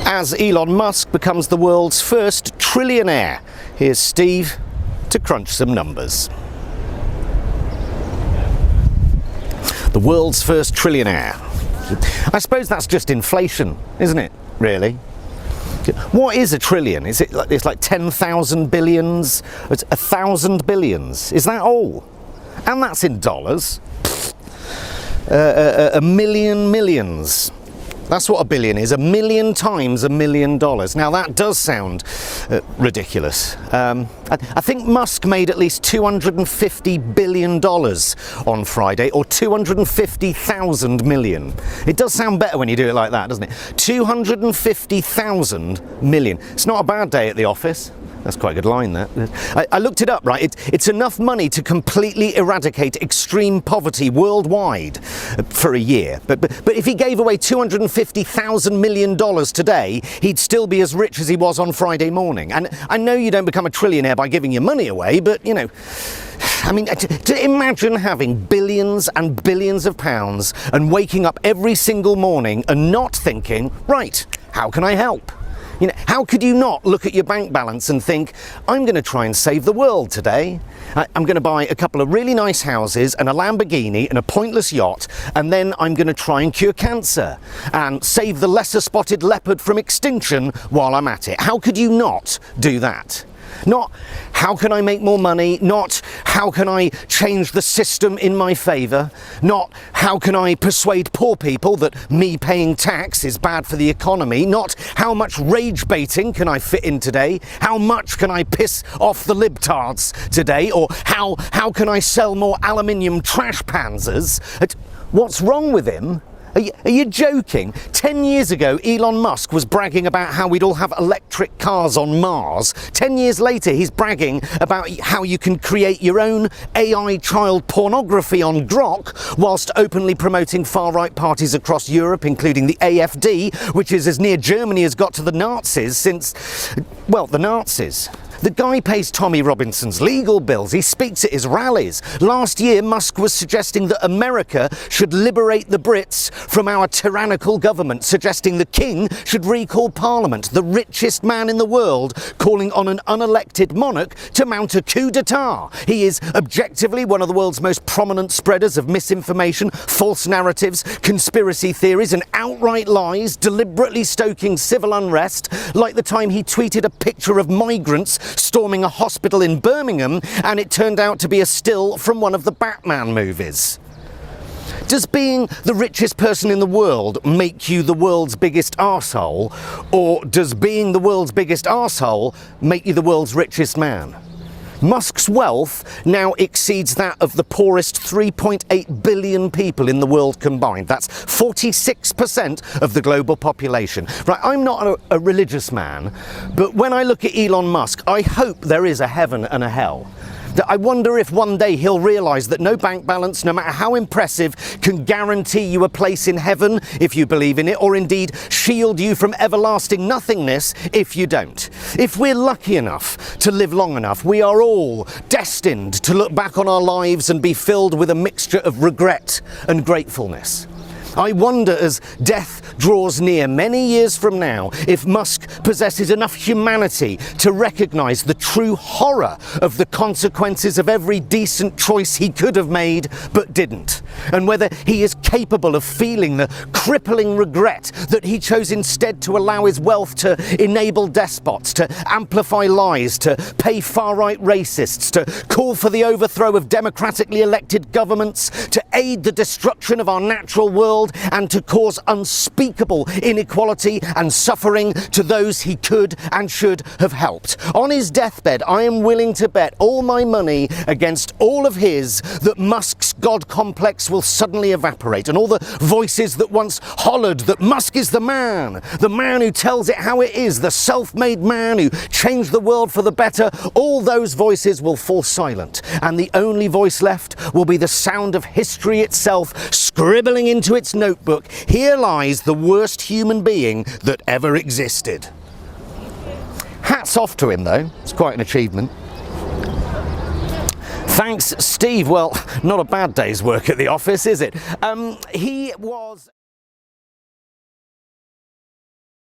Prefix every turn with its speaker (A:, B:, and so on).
A: as Elon Musk becomes the world's first trillionaire. Here's Steve to crunch some numbers. The world's first trillionaire. I suppose that's just inflation, isn't it, really? What is a trillion? Is it like, it's like 10,000 billions? It's 1,000 billions. Is that all? And that's in dollars. A million millions. That's what a billion is, 1 million times $1 million. Now that does sound ridiculous. I think Musk made at least $250 billion on Friday, or 250,000 million. It does sound better when you do it like that, doesn't it? 250,000 million. It's not a bad day at the office. That's quite a good line, that. I looked it up, right? It's enough money to completely eradicate extreme poverty worldwide for a year. But if he gave away $250,000 million today, he'd still be as rich as he was on Friday morning. And I know you don't become a trillionaire by giving your money away, but, you know, I mean, to imagine having billions and billions of pounds and waking up every single morning and not thinking, right, how can I help? You know, how could you not look at your bank balance and think, I'm going to try and save the world today. I'm going to buy a couple of really nice houses and a Lamborghini and a pointless yacht, and then I'm going to try and cure cancer and save the lesser spotted leopard from extinction while I'm at it. How could you not do that? Not how can I make more money, not how can I change the system in my favour, not how can I persuade poor people that me paying tax is bad for the economy, not how much rage baiting can I fit in today, how much can I piss off the libtards today, or how can I sell more aluminium trash panzers. What's wrong with him? Are you joking? 10 years ago, Elon Musk was bragging about how we'd all have electric cars on Mars. 10 years later, he's bragging about how you can create your own AI child pornography on Grok, whilst openly promoting far-right parties across Europe, including the AfD, which is as near Germany as got to the Nazis since, well, the Nazis. The guy pays Tommy Robinson's legal bills. He speaks at his rallies. Last year, Musk was suggesting that America should liberate the Brits from our tyrannical government, suggesting the king should recall Parliament, the richest man in the world, calling on an unelected monarch to mount a coup d'etat. He is objectively one of the world's most prominent spreaders of misinformation, false narratives, conspiracy theories, and outright lies, deliberately stoking civil unrest, like the time he tweeted a picture of migrants storming a hospital in Birmingham, and it turned out to be a still from one of the Batman movies. Does being the richest person in the world make you the world's biggest arsehole, or does being the world's biggest arsehole make you the world's richest man? Musk's wealth now exceeds that of the poorest 3.8 billion people in the world combined. That's 46% of the global population. Right, I'm not a religious man, but when I look at Elon Musk, I hope there is a heaven and a hell. I wonder if one day he'll realise that no bank balance, no matter how impressive, can guarantee you a place in heaven if you believe in it, or indeed shield you from everlasting nothingness if you don't. If we're lucky enough to live long enough, we are all destined to look back on our lives and be filled with a mixture of regret and gratefulness. I wonder, as death draws near many years from now, if Musk possesses enough humanity to recognise the true horror of the consequences of every decent choice he could have made but didn't, and whether he is capable of feeling the crippling regret that he chose instead to allow his wealth to enable despots, to amplify lies, to pay far-right racists, to call for the overthrow of democratically elected governments, to aid the destruction of our natural world, and to cause unspeakable inequality and suffering to those he could and should have helped. On his deathbed, I am willing to bet all my money against all of his that Musk's God complex will suddenly evaporate, and all the voices that once hollered that Musk is the man who tells it how it is, the self-made man who changed the world for the better, all those voices will fall silent, and the only voice left will be the sound of history itself scribbling into its notebook, "Here lies the worst human being that ever existed." Hats off to him, though. It's quite an achievement. Thanks, Steve. Well, not a bad day's work at the office, is it? He was...